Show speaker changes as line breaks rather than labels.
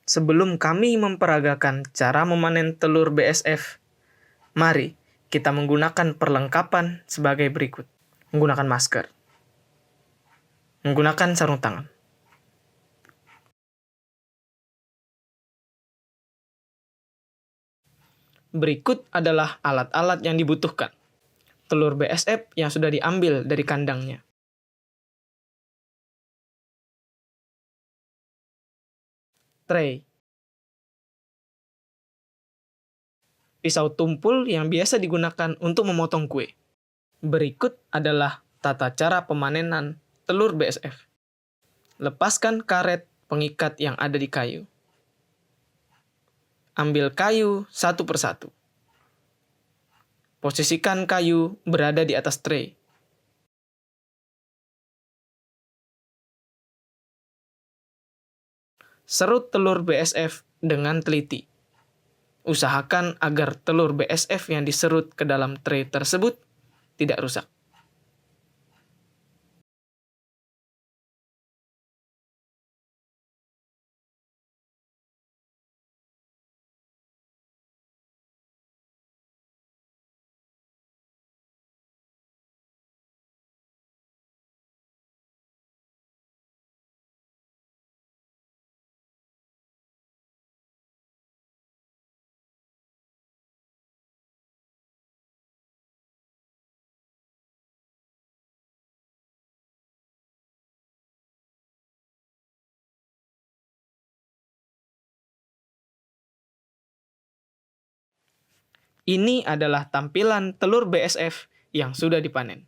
Sebelum kami memperagakan cara memanen telur BSF, mari kita menggunakan perlengkapan sebagai berikut. Menggunakan masker. Menggunakan sarung tangan. Berikut adalah alat-alat yang dibutuhkan. Telur BSF yang sudah diambil dari kandangnya. Tray. Pisau tumpul yang biasa digunakan untuk memotong kue. Berikut adalah tata cara pemanenan telur BSF. Lepaskan karet pengikat yang ada di kayu. Ambil kayu satu persatu. Posisikan kayu berada di atas tray. Serut telur BSF dengan teliti. Usahakan agar telur BSF yang diserut ke dalam tray tersebut tidak rusak. Ini adalah tampilan telur BSF yang sudah dipanen.